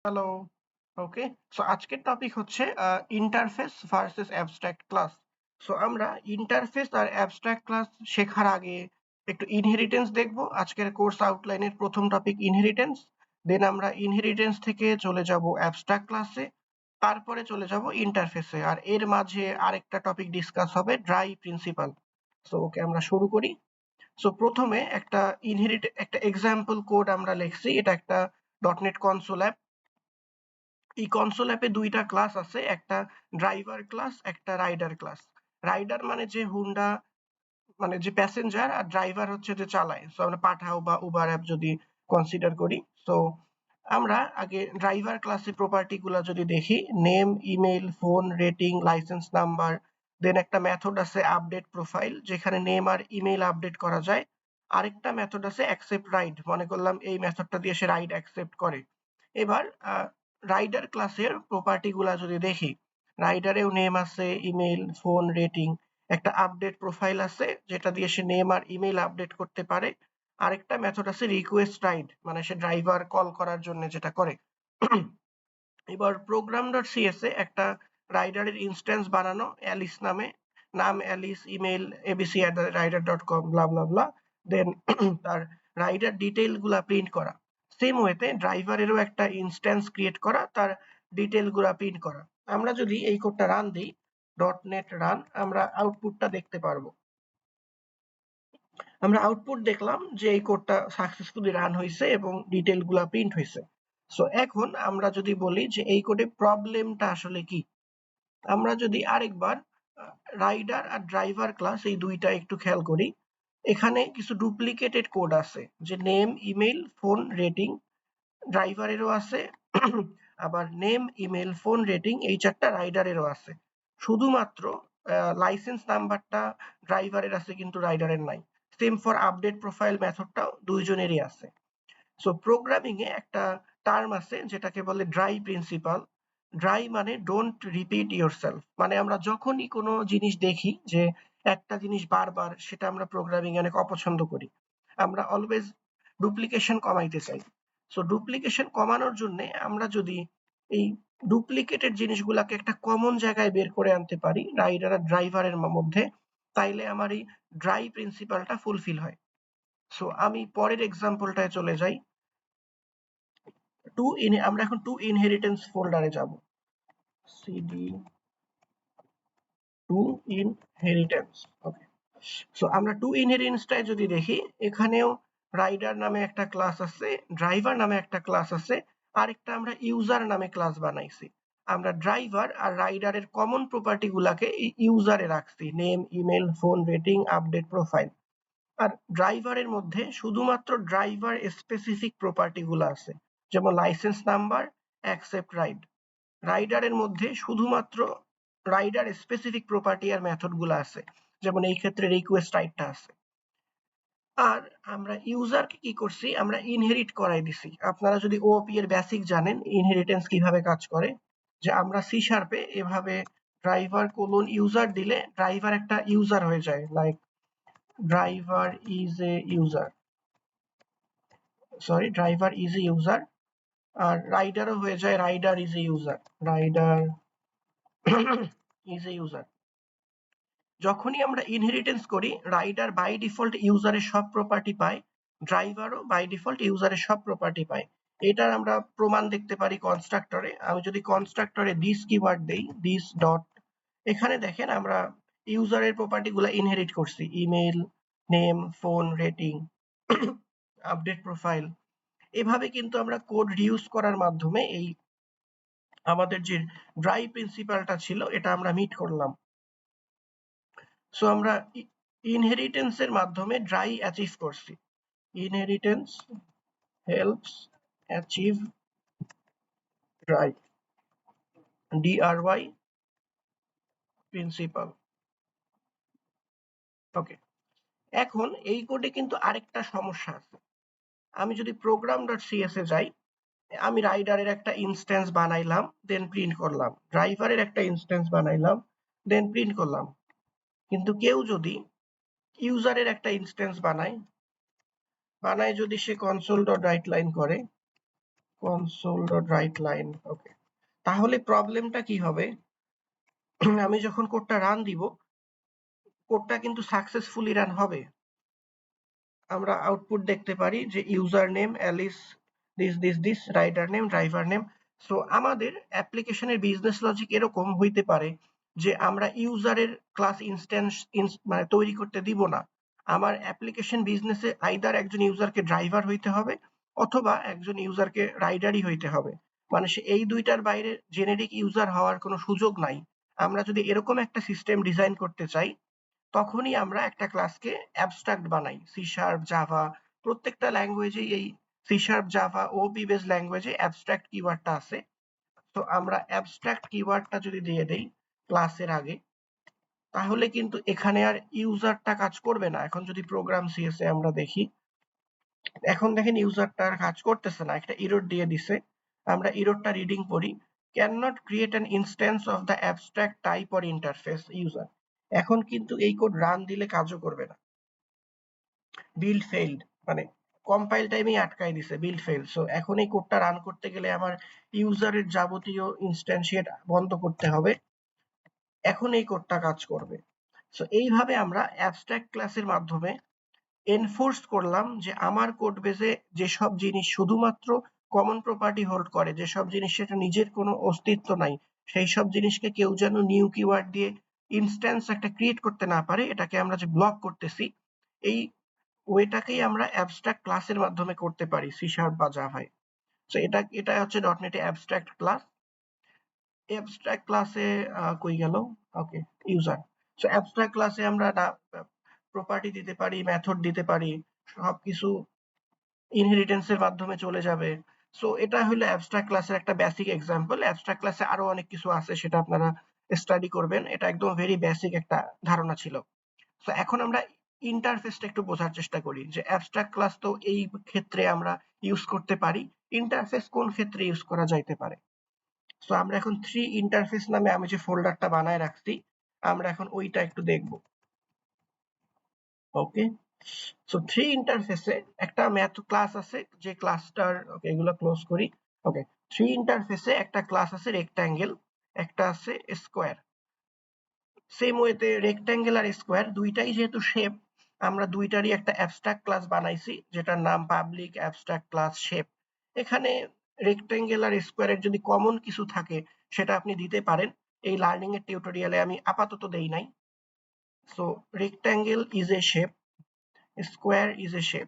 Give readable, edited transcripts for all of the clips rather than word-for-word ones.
Hello. ওকে। So আজকের topic হচ্ছে interface versus abstract class. So আমরা ইন্টারফেস আর অ্যাবস্ট্রাক্ট ক্লাস শেখার আগে একটু ইনহেরিটেন্স দেখব। আজকের কোর্স আউটলাইনের প্রথম টপিক ইনহেরিটেন্স। দেন আমরা ইনহেরিটেন্স থেকে চলে যাব অ্যাবস্ট্রাক্ট ক্লাসে, তারপরে চলে যাব ইন্টারফেসে, আর এর মাঝে আরেকটা টপিক ডিসকাস হবে ড্রাই প্রিন্সিপাল। সো ওকে, আমরা শুরু করি। সো প্রথমে একটা এক্সাম্পল কোড আমরা লিখছি। এটা একটা ডটনেট কনসোল অ্যাপ। এই কনসোল অ্যাপে দুইটা ক্লাস আছে, একটা ড্রাইভার ক্লাস, একটা রাইডার ক্লাস। রাইডার মানে যে হুন্ডা, মানে যে প্যাসেঞ্জার, আর ড্রাইভার হচ্ছে যে চালায়। সো আমরা পাঠাও বা উবার অ্যাপ যদি কনসিডার করি। সো আমরা আগে ড্রাইভার ক্লাসের প্রপার্টি গুলা যদি দেখি, name, email, phone, rating, licence number, then একটা মেথড আছে আপডেট প্রোফাইল, যেখানে নেম আর ইমেল আপডেট করা যায়। আরেকটা মেথড আছে অ্যাকসেপ্ট রাইড, মনে করলাম এই মেথডটা দিয়ে সে রাইড অ্যাকসেপ্ট করে। এবার রাইডার ক্লাসের প্রপার্টি গুলা যদি দেখি, রাইডারেও নেম আছে, ইমেল, ফোন, রেটিং, একটা আপডেট প্রোফাইল আছে যেটা দিয়ে সে নেম আর ইমেল আপডেট করতে পারে। আরেকটা মেথড আছে রিকোয়েস্ট রাইড, মানে সে ড্রাইভার কল করার জন্য যেটা করে। এবার program.cs এ একটা রাইডারের ইনস্ট্যান্স বানানো অ্যালিস নামে, নাম অ্যালিস, ইমেল abc@rider.com, ব্লা ব্লা ব্লা। দেন তার রাইডার ডিটেইল গুলা প্রিন্ট করা। সেম ওয়েতে ড্রাইভারেরও একটা ইনস্ট্যান্স ক্রিয়েট করা, তার ডিটেইল গুলা প্রিন্ট করা। আমরা যদি এই কোডটা রান দিই, .net রান, আমরা আউটপুটটা দেখতে পারবো। আমরা আউটপুট দেখলাম যে এই কোডটা সাকসেসফুলি রান হয়েছে এবং ডিটেইল গুলা প্রিন্ট হয়েছে। সো এখন আমরা যদি বলি যে এই কোডে প্রবলেমটা আসলে কি, আমরা যদি আরেকবার রাইডার আর ড্রাইভার ক্লাস এই দুইটা একটু খেয়াল করি, এখানে কিছু ডুপ্লিকেটেড কোড আছে, যে নেম, ইমেল, ফোন, রেটিং ড্রাইভারেরও আছে, আবার নেম, ইমেল, ফোন, রেটিং এই চারটা রাইডারেরও আছে। শুধুমাত্র লাইসেন্স নাম্বারটা ড্রাইভারের আছে কিন্তু রাইডারের নাই। সেম ফর আপডেট প্রোফাইল মেথডটাও দুইজনেরই আছে। সো প্রোগ্রামিং এ একটা টার্ম আছে যেটাকে বলে ড্রাই প্রিন্সিপাল। ড্রাই মানে ডোন্ট রিপিট ইয়োরসেলফ, মানে আমরা যখনই কোনো জিনিস দেখি যে একটা জিনিস বারবার, সেটা আমরা প্রোগ্রামিং এ অনেক অপছন্দ করি। আমরা অলওয়েজ ডুপ্লিকেশন কমাইতে চাই। সো ডুপ্লিকেশন কমানোর জন্য আমরা যদি এই ডুপ্লিকেটেড জিনিসগুলাকে একটা কমন জায়গায় বের করে আনতে পারি রাইডার আর ড্রাইভারের মধ্যে, তাইলে আমার এই ড্রাই প্রিন্সিপালটা ফুলফিল হয়। সো আমি পরের এক্সাম্পলটায় চলে যাই। আমরা এখন টু ইনহেরিটেন্স ফোল্ডারে যাব। Cd two inheritance. Okay. So আমরা টু ইনহেরিটেন্সটায় যদি দেখি, এখানেও রাইডার নামে একটা ক্লাস আছে, ড্রাইভার নামে একটা ক্লাস আছে, আরেকটা আমরা ইউজার নামে ক্লাস বানাইছি। আমরা ড্রাইভার আর রাইডারের কমন প্রপার্টি গুলাকে এই ইউজারে রাখছি, name, email, phone, rating, update profile. আর ড্রাইভারের মধ্যে শুধুমাত্র ড্রাইভার স্পেসিফিক প্রপার্টি গুলো আছে, যেমন লাইসেন্স নাম্বার, অ্যাকসেপ্ট রাইড। রাইডারের মধ্যে শুধুমাত্র রাইডার স্পেসিফিক প্রপার্টি আর মেথড গুলো আছে, যেমন এই ক্ষেত্রে রিকোয়েস্ট রাইডটা আছে। আর আমরা ইউজারকে কি করছি, আমরা ইনহেরিট করাই দিছি। আপনারা যদি ওওপি এর বেসিক জানেন ইনহেরিটেন্স কিভাবে কাজ করে, যে আমরা সি শার্পে এভাবে ড্রাইভার কোলন ইউজার দিলে ড্রাইভার একটা ইউজার হয়ে যায়, like driver is a user, sorry, driver is a user, আর রাইডারও হয়ে যায় rider is a user, rider is a user. যখনই আমরা ইনহেরিটেন্স করি, রাইডার বাই ডিফল্ট ইউজারের সব প্রপার্টি পায়, ড্রাইভারও বাই ডিফল্ট ইউজারের সব প্রপার্টি পায়। এটার আমরা প্রমাণ দেখতে পারি কনস্ট্রাক্টরে। আমি যদি কনস্ট্রাক্টরে দিস কিওয়ার্ড দেই, দিস ডট, এখানে দেখেন আমরা ইউজারের প্রপার্টি গুলা ইনহেরিট করছি, email, name, phone, rating, update profile. এভাবে কিন্তু আমরা কোড রিউজ করার মাধ্যমে এই আমাদের যে ড্রাই প্রিন্সিপালটা ছিল এটা আমরা মিট করলাম। সো আমরা ইনহেরিটেন্স এর মাধ্যমে ড্রাই অ্যাচিভ করছি। Inheritance helps achieve DRY, DRY principle. Okay. এখন এই কোডে কিন্তু আরেকটা সমস্যা আছে। আমি যদি program.cs এ যাই, আমি রাইডারের একটা ইনস্ট্যান্স বানাইলাম, দেন প্রিন্ট করলাম, ড্রাইভারের একটা ইনস্ট্যান্স বানাইলাম, দেন প্রিন্ট করলাম। কিন্তু কেউ যদি ইউজারের একটা ইনস্ট্যান্স বানায় যদি সে console.write লাইন করে, console.writeLine ওকে, তাহলে প্রবলেমটা কি হবে? আমি যখন কোডটা রান দিব, কোডটা কিন্তু সাকসেসফুলি রান হবে। আমরা আউটপুট দেখতে পারি যে user name Alice, this rider name, driver name. So আমাদের অ্যাপ্লিকেশনের বিজনেস লজিক এরকম হইতে পারে যে আমরা ইউজারের ক্লাস ইনস্ট্যান্স মানে তৈরি করতে দিব না। আমার অ্যাপ্লিকেশন বিজনেসে আইদার একজন ইউজারকে ড্রাইভার হইতে হবে অথবা একজন ইউজারকে রাইডারই হইতে হবে। মানে সে এই দুইটার বাইরে জেনেরিক ইউজার হওয়ার কোনো সুযোগ নাই। আমরা যদি এরকম একটা সিস্টেম ডিজাইন করতে চাই, তখনই আমরা একটা ক্লাসকে অ্যাবস্ট্রাক্ট বানাই। সি শার্প, জাভা, প্রত্যেকটা ল্যাঙ্গুয়েজেই এই সি শার্প, জাভা, ওপি বেস ল্যাঙ্গুয়েজে অ্যাবস্ট্রাক্ট কিওয়ার্ডটা আছে। তো আমরা অ্যাবস্ট্রাক্ট কিওয়ার্ডটা যদি দিয়ে দেই ক্লাসের আগে, তাহলে কিন্তু এখানে আর ইউজারটা কাজ করবে না। এখন যদি প্রোগ্রাম সিএস এ আমরা দেখি, এখন দেখেন ইউজারটা আর কাজ করতেছে না, একটা এরর দিয়ে দিছে। আমরা এররটা রিডিং করি, can not create an instance of the abstract type or interface user. এখন কিন্তু এই কোড রান দিলে কাজও করবে না। বিল্ড ফেইল্ড, মানে কম্পাইল টাইমেই আটকাই দিছে, বিল্ড ফেইল। সো এখন এই কোডটা রান করতে গেলে আমার ইউজারের যাবতীয় ইনস্ট্যান্সিয়েট বন্ধ করতে হবে, এখন এই কোডটা কাজ করবে। সো এইভাবে আমরা অ্যাবস্ট্রাক্ট ক্লাসের মাধ্যমে এনফোর্স করলাম যে আমার কোড বেসে যেসব জিনিস শুধুমাত্র কমন প্রপার্টি হোল্ড করে, যেসব জিনিস সেটা নিজের কোনো অস্তিত্ব নাই, সেই সব জিনিসকে কেউ যেন নিউ কিওয়ার্ড দিয়ে ইনস্ট্যান্স একটা ক্রিয়েট করতে না পারে, এটাকে আমরা যে ব্লক করতেছি, এই ওয়েটাকেই আমরা অ্যাবস্ট্রাক্ট ক্লাসের মাধ্যমে করতে পারি সি শার্প বা জাভায়। সো এটা হচ্ছে ডটনেটে অ্যাবস্ট্রাক্ট ক্লাস। অ্যাবস্ট্রাক্ট ক্লাসে কই গেল, ওকে, ইউজার। সো অ্যাবস্ট্রাক্ট ক্লাসে আমরা প্রপার্টি দিতে পারি, মেথড দিতে পারি, সবকিছু ইনহেরিটেন্সের মাধ্যমে চলে যাবে। সো এটা হলো অ্যাবস্ট্রাক্ট ক্লাসের একটা বেসিক এক্সাম্পল। অ্যাবস্ট্রাক্ট ক্লাসে আরো অনেক কিছু আছে, সেটা আপনারা স্টাডি করবেন। এটা একদম ভেরি বেসিক একটা ধারণা ছিল। সো এখন আমরা ইন্টারফেসটা একটু বোঝার চেষ্টা করি যে অ্যাবস্ট্রাক্ট ক্লাস তো এই ক্ষেত্রে আমরা ইউজ করতে পারি, ইন্টারফেস কোন ক্ষেত্রে ইউজ করা যাইতে পারে। সো আমরা এখন থ্রি ইন্টারফেস নামে আমি যে ফোল্ডারটা বানায় রাখছি, আমরা এখন ওইটা একটু দেখব। ওকে, সো থ্রি ইন্টারফেসে একটা ম্যাথ ক্লাস আছে, যে ক্লাসটার, ওকে এগুলো ক্লোজ করি। ওকে, থ্রি ইন্টারফেসে একটা ক্লাস আছে রেক্ট্যাঙ্গেল, একটা আছে স্কোয়ার। সেম ওয়েতে রেক্ট্যাঙ্গেল আর স্কোয়ার দুইটাই যেহেতু শেপ, আমরা দুইটারই একটা অ্যাবস্ট্রাক্ট ক্লাস বানাইছি যেটার নাম পাবলিক অ্যাবস্ট্রাক্ট ক্লাস শেপ। এখানে রেক্ট্যাঙ্গেল আর স্কোয়ারের যদি কমন কিছু থাকে সেটা আপনি দিতে পারেন, এই লার্নিং এর টিউটোরিয়ালে আমি আপাতত দেই নাই। So rectangle is a shape, square is a shape.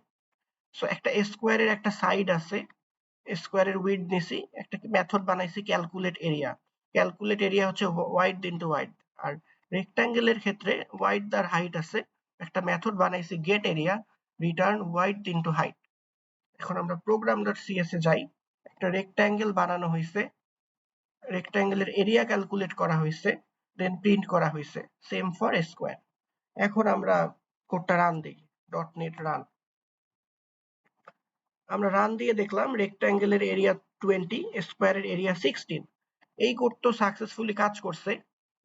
So একটা স্কোয়ারের একটা সাইড আছে, স্কোয়ারের উইডথ নিছি, একটা মেথড বানাইছি ক্যালকুলেট এরিয়া। ক্যালকুলেট এরিয়া হচ্ছে ওয়াইড ইনটু ওয়াইড। আর রেক্ট্যাঙ্গেলের ক্ষেত্রে ওয়াইড আর হাইট আছে, একটা মেথড বানাইছি get area, return wide into height. এখন আমরা program.cs এ যাই, একটা রেক্ট্যাঙ্গেল বানানো হয়েছে, রেক্ট্যাঙ্গেলের এরিয়া ক্যালকুলেট করা হয়েছে, দেন প্রিন্ট করা হয়েছে, সেম ফর স্কোয়ার। এখন আমরা কোডটা রান দিই, ডট নেট রান। আমরা রান দিয়ে দেখলাম রেক্ট্যাঙ্গেলের এরিয়া 20, স্কোয়ারের এরিয়া 16। এই কোড তো সাকসেসফুলি কাজ করছে,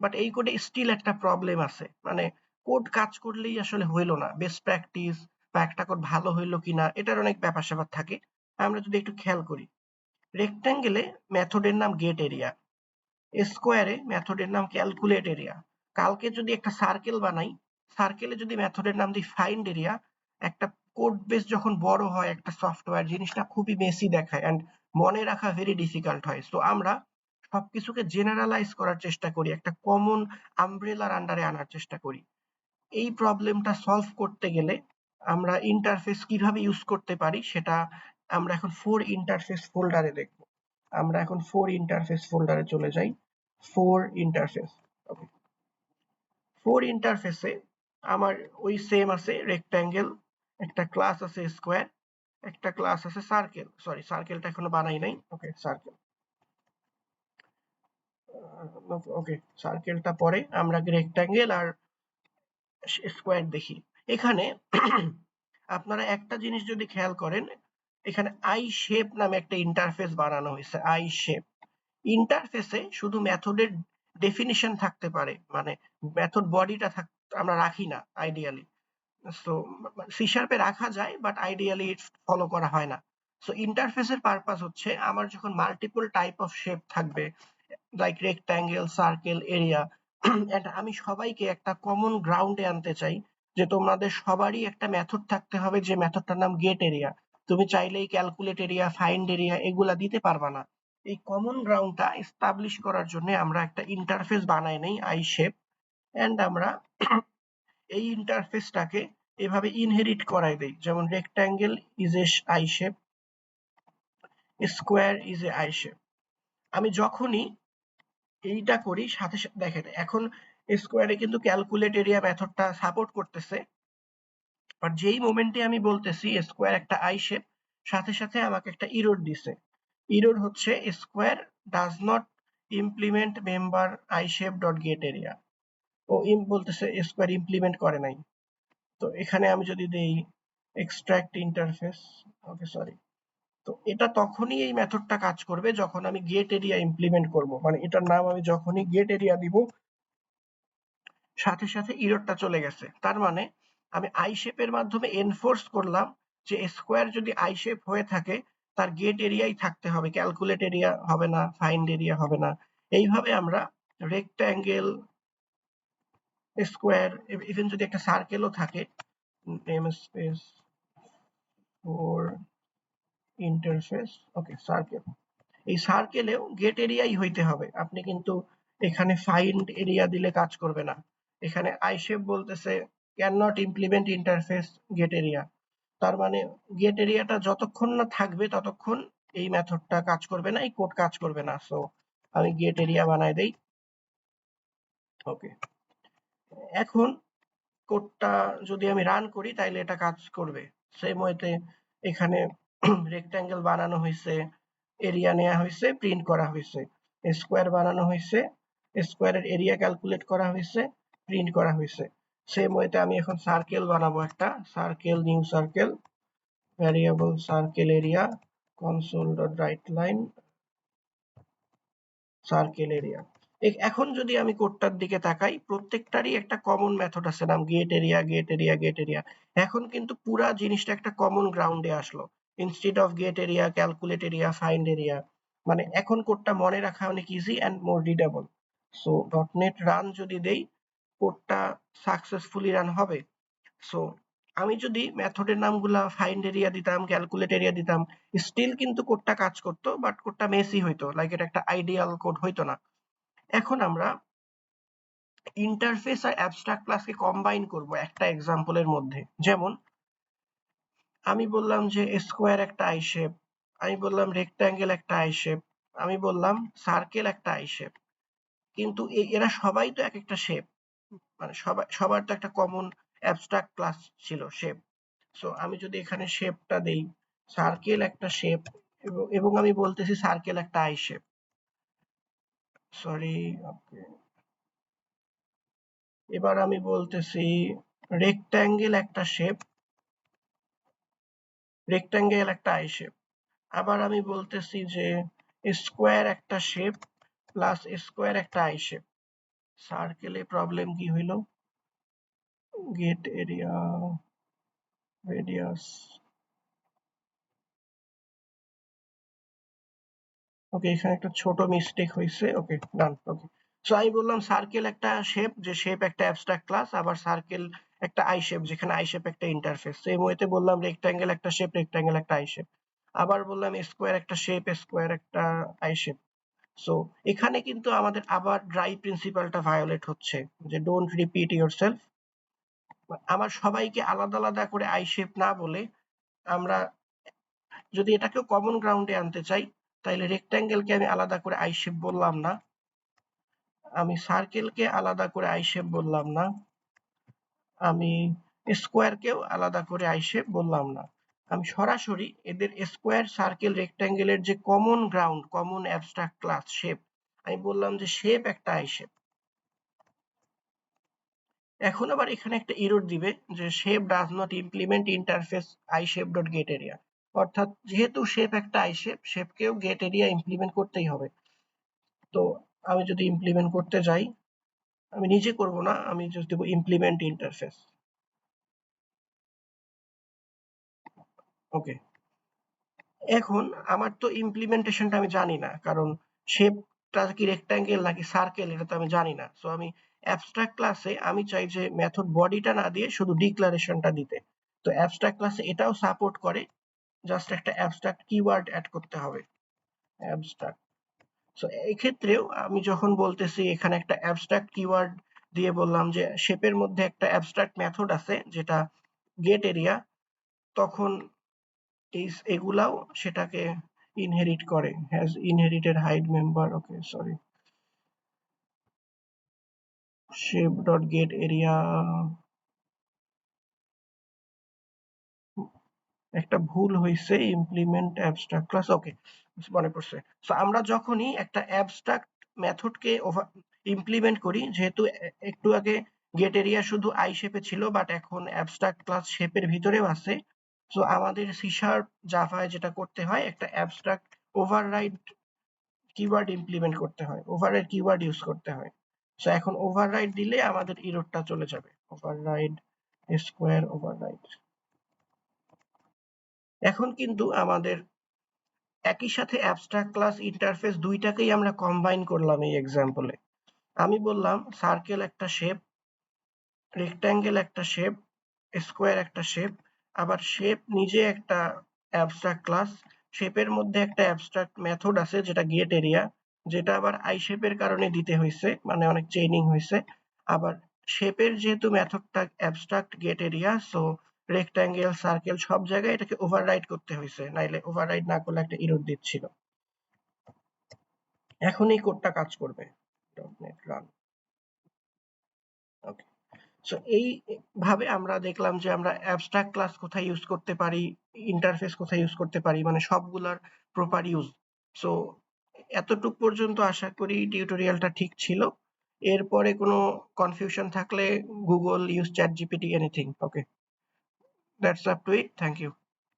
বাট এই কোডে স্টিল একটা প্রবলেম আছে। মানে কোড কাজ করলেই আসলে হইলো না, বেস্ট প্র্যাকটিস বা একটা কোড ভালো হইলো কিনা এটার অনেক ব্যাপার স্যাপার থাকে। আমরা যদি একটু খেয়াল করি, রেক্ট্যাঙ্গেলে মেথডের নাম গেট এরিয়া, স্কোয়ারে মেথডের নাম ক্যালকুলেট এরিয়া। কালকে যদি একটা সার্কেল বানাই, সার্কেলে যদি মেথডের নাম দিই ফাইন্ড এরিয়া, একটা কোড বেস যখন বড় হয় একটা সফটওয়্যার, জিনিসটা খুবই মেসি দেখায় অ্যান্ড মনে রাখা ভেরি ডিফিকাল্ট হয়। সো আমরা সবকিছুকে জেনারেলাইজ করার চেষ্টা করি, একটা কমন আমব্রেলার আন্ডারে আনার চেষ্টা করি। এই প্রবলেমটা সলভ করতে গেলে আমরা ইন্টারফেস কিভাবে ইউজ করতে পারি সেটা আমরা এখন ফোর ইন্টারফেস ফোল্ডারে দেখব। আমরা এখন ফোর ইন্টারফেস ফোল্ডারে চলে যাই। ফোর ইন্টারফেস, ওকে। ফোর ইন্টারফেসে আমার ওই সেম আছে রেক্ট্যাঙ্গেল, একটা ক্লাস আছে স্কোয়ার, একটা ক্লাস আছে সার্কেল। সরি, সার্কেলটা এখনো বানাই নাই। ওকে, সার্কেল, ওকে, সার্কেলটা পরে, আমরা রেক্ট্যাঙ্গেল আর স্কোয়ার দেখি। এখানে আপনারা একটা জিনিস যদি খেয়াল করেন, এখানে আই শেপ নামে একটা ইন্টারফেস বানানো হয়েছে। আই শেপ ইন্টারফেসে শুধু মেথডের ডেফিনিশন থাকতে পারে, মানে মেথড বডিটা আমরা রাখি না আইডিয়ালি। সো সি শার্পে রাখা যায়, বাট আইডিয়ালি ফলো করা হয় না। সো ইন্টারফেসের পারপাস হচ্ছে আমার যখন মাল্টিপল টাইপ অফ শেপ থাকবে like rectangle, circle, area, and আমি সবাইকে একটা কমন গ্রাউন্ডে আনতে চাই যে তোমাদের সবারই একটা মেথড থাকতে হবে যে মেথডটার নাম গেট এরিয়া। তুমি চাইলেই ক্যালকুলেট এরিয়া, ফাইন্ড এরিয়া এগুলা দিতে পারবা না। এই কমন গ্রাউন্ডটা এস্টাবলিশ করার জন্য আমরা একটা ইন্টারফেস বানাই নেই আই শেপ, এন্ড আমরা এই ইন্টারফেসটাকে এভাবে ইনহেরিট করাই দেই। যেমন rectangle is A I shape, square is A I shape. আমি যখনই এইটা করি সাথে সাথে দেখেন এখন স্কোয়ারে কিন্তু ক্যালকুলেট এরিয়া মেথডটা সাপোর্ট করতেছে, বাট যেই মোমেন্টে আমি বলতেছি স্কোয়ার একটা আই শেপ, সাথে সাথে আমাকে একটা ইরর দিছে। ইরর হচ্ছে square does not implement member I shape dot get area. ও বলতেছে স্কোয়ার ইমপ্লিমেন্ট করে নাই। তো এখানে আমি যদি দেই এক্সট্রাক্ট ইন্টারফেস, ওকে সরি, তো এটা তখনই এই মেথডটা কাজ করবে যখন আমি গেট এরিয়া ইমপ্লিমেন্ট করব। মানে এটার নাম আমি যখনই গেট এরিয়া দিব সাথে সাথে ইররটা চলে গেছে। তার মানে আমি আই শেপের মাধ্যমে এনফোর্স করলাম যে স্কোয়ার যদি আই শেপ হয়ে থাকে তার গেট এরিয়াই থাকতে হবে, ক্যালকুলেট এরিয়া হবে না, ফাইন্ড এরিয়া হবে না। এইভাবে আমরা রেক্ট্যাঙ্গেল, স্কোয়ার, ইভেন যদি একটা সার্কেলও থাকে, name space for interface, okay circle, এই সার্কেলেও গেট এরিয়াই হইতে হবে। আপনি কিন্তু এখানে ফাইন্ড এরিয়া দিলে কাজ করবে না। এখানে আই শেপ বলতেছে can not implement interface get area. তার মানে গেট এরিয়াটা যতক্ষণ না থাকবে ততক্ষণ এই মেথডটা কাজ করবে না, এই কোড কাজ করবে না। সো আমি গেট এরিয়া বানাই দেই। ওকে, এখন কোডটা যদি আমি রান করি তাইলে এটা কাজ করবে। সেম ওয়েতে এখানে রেক্ট্যাঙ্গেল বানানো হয়েছে, এরিয়া নেওয়া হয়েছে, প্রিন্ট করা হয়েছে। স্কোয়ার বানানো হয়েছে, স্কোয়ারের এরিয়া ক্যালকুলেট করা হয়েছে, প্রিন্ট করা হয়েছে। সেম ওয়েতে আমি এখন সার্কেল বানাবো, একটা circle, new circle, variable circle area, console dot right line, circle area. এখন যদি আমি কোডটার দিকে তাকাই প্রত্যেকটারই একটা কমন মেথড আছে নাম get area, get area, get area. এখন কিন্তু পুরা জিনিসটা একটা কমন গ্রাউন্ডে আসলো instead of get area, calculate area, find area. মানে এখন কোডটা মনে রাখা অনেক easy and more readable. So dotnet run যদি দেই কোডটা সাকসেসফুলি রান হবে। সো আমি যদি মেথডের নামগুলা ফাইন্ড এরিয়া দিতাম, ক্যালকুলেট এরিয়া দিতাম, স্টিল কিন্তু কোডটা কাজ করতো, বাট কোডটা মেসি হইতো, লাইক এটা একটা আইডিয়াল কোড হইতো না। এখন আমরা ইন্টারফেস আর অ্যাবস্ট্রাক্ট ক্লাসকে কম্বাইন করব একটা এক্সাম্পলের মধ্যে। যেমন আমি বললাম যে স্কোয়ার একটা আই শেপ, আমি বললাম রেক্ট্যাঙ্গেল একটা আই শেপ, আমি বললাম সার্কেল একটা আই শেপ, কিন্তু এরা সবাই তো এক একটা শেপ। মানে সবার তো একটা কমন অ্যাবস্ট্রাক্ট ক্লাস ছিল শেপ। সো আমি যদি এখানে শেপটা দেই সার্কেল একটা শেপ, এবং আমি বলতেছি সার্কেল একটা আই শেপ, সরি, ওকে, এবার আমি বলতেছি রেক্ট্যাঙ্গেল একটা শেপ, রেক্ট্যাঙ্গেল একটা আই শেপ। আবার আমি বলতেছি যে স্কোয়ার একটা শেপ প্লাস স্কোয়ার একটা আই শেপ। সার্কেলে প্রবলেম কি হইল, গেট এরিয়া, রেডিয়াস, ওকে এখানে একটা ছোট মিস্টেক হয়েছে, ওকে ডান, ওকে। সো আমি বললাম সার্কেল একটা শেপ, যে শেপ একটা অ্যাবস্ট্রাক্ট ক্লাস, আবার সার্কেল একটা আই শেপ, যেখানে আই শেপ একটা ইন্টারফেস। সেম ওয়েতে বললাম রেক্ট্যাঙ্গেল একটা শেপ, রেক্ট্যাঙ্গেল একটা আই শেপ। আবার বললাম স্কোয়ার একটা শেপ, স্কোয়ার একটা আই শেপ। সো এখানে কিন্তু আমাদের আবার ড্রাই প্রিন্সিপালটা ভায়োলেট হচ্ছে, যে ডোন্ট রিপিট ইয়োরসেলফ। আমার সবাইকে আলাদা আলাদা করে আই শেপ না বলে আমরা যদি এটাকেও কমন গ্রাউন্ডে আনতে চাই তাহলে রেক্ট্যাঙ্গেলকে আমি আলাদা করে আই শেপ বললাম না, আমি সার্কেলকে আলাদা করে আই শেপ বললাম না, আমি স্কোয়ারকেও আলাদা করে আই শেপ বললাম না। আমি সরাসরি এদের স্কোয়ার, সার্কেল, রেক্ট্যাঙ্গেলের যে common ground, common abstract class shape, আমি বললাম যে শেপ একটা আই শেপ। এখন আবার এখানে একটা এরর দিবে যে shape does not implement interface I shape dot get area. অর্থাৎ যেহেতু শেপ একটা আই শেপ, শেপকেও গেট এরিয়া ইমপ্লিমেন্ট করতেই হবে। তো আমি যদি ইমপ্লিমেন্ট করতে যাই, আমি নিজে করব না, আমি জাস্ট দেবো ইমপ্লিমেন্ট ইন্টারফেস, ওকে। এখন আমার তো ইমপ্লিমেন্টেশনটা আমি জানি না, কারণ শেপটা কি রেক্ট্যাঙ্গেল নাকি সার্কেল এটা তো আমি জানি না। সো আমি অ্যাবস্ট্রাক্ট ক্লাসে আমি চাই যে মেথড বডিটা না দিয়ে শুধু ডিক্লারেশনটা দিতে। তো অ্যাবস্ট্রাক্ট ক্লাসে এটাও সাপোর্ট করে, জাস্ট একটা অ্যাবস্ট্রাক্ট কিওয়ার্ড অ্যাড করতে হবে, অ্যাবস্ট্রাক্ট। সো এই ক্ষেত্রেও আমি যখন বলতেছি এখানে একটা অ্যাবস্ট্রাক্ট কিওয়ার্ড দিয়ে বললাম যে শেপের মধ্যে একটা অ্যাবস্ট্রাক্ট মেথড আছে যেটা গেট এরিয়া, তখন এগুলাও সেটাকে ইনহেরিট করে, has inherited hide member. Okay, sorry, shape dot get area, একটা ভুল হয়েছে, ইমপ্লিমেন্ট অ্যাবস্ট্রাক্ট ক্লাস। ওকে, মনে পড়ছে। সো আমরা যখনই একটা অ্যাবস্ট্রাক্ট মেথডকে ইমপ্লিমেন্ট করি, যেহেতু একটু আগে গেট এরিয়া শুধু আই শেপে ছিল, বাট এখন অ্যাবস্ট্রাক্ট ক্লাস শেপের ভিতরেও আছে। সো আমাদের সি শার্প জাভায় যেটা করতে হয়, একটা অ্যাবস্ট্রাক্ট ওভাররাইড কিওয়ার্ড ইমপ্লিমেন্ট করতে হয়, ওভাররাইড কিওয়ার্ড ইউজ করতে হয়। সো এখন ওভাররাইড দিলে আমাদের ইররটা চলে যাবে, ওভাররাইড স্কোয়ার ওভাররাইড। এখন কিন্তু আমাদের একই সাথে অ্যাবস্ট্রাক্ট ক্লাস ইন্টারফেস দুইটাকেই আমরা কম্বাইন করলাম এই এক্সাম্পলে। আমি বললাম সার্কেল একটা শেপ, রেক্ট্যাঙ্গেল একটা শেপ, স্কোয়ার একটা শেপ, আবার শেপ নিজে একটা অ্যাবস্ট্রাক্ট ক্লাস, শেপের মধ্যে একটা অ্যাবস্ট্রাক্ট মেথড আছে যেটা গেট এরিয়া, যেটা আবার আই শেপের কারণে দিতে হয়েছে, মানে অনেক চেইনিং হয়েছে। আবার শেপের যেহেতু মেথডটা abstract get area, so rectangle circle সব জায়গায় এটাকে ওভাররাইড করতে হয়েছে, নাইলে ওভাররাইড না করলে একটা এরর দিচ্ছিল। এখন এই কোডটা কাজ করবে, .NET রান। ওকে, সো এই ভাবে আমরা দেখলাম যে আমরা অ্যাবস্ট্রাক্ট ক্লাস কোথায় ইউজ করতে পারি, ইন্টারফেস কোথায় ইউজ করতে পারি, মানে সবগুলার প্রপার ইউজ। সো এতটুক পর্যন্ত আশা করি টিউটোরিয়ালটা ঠিক ছিল। এরপরে কোনো কনফিউশন থাকলে Google, use chat GPT, anything. Okay, that's up to it. Thank you.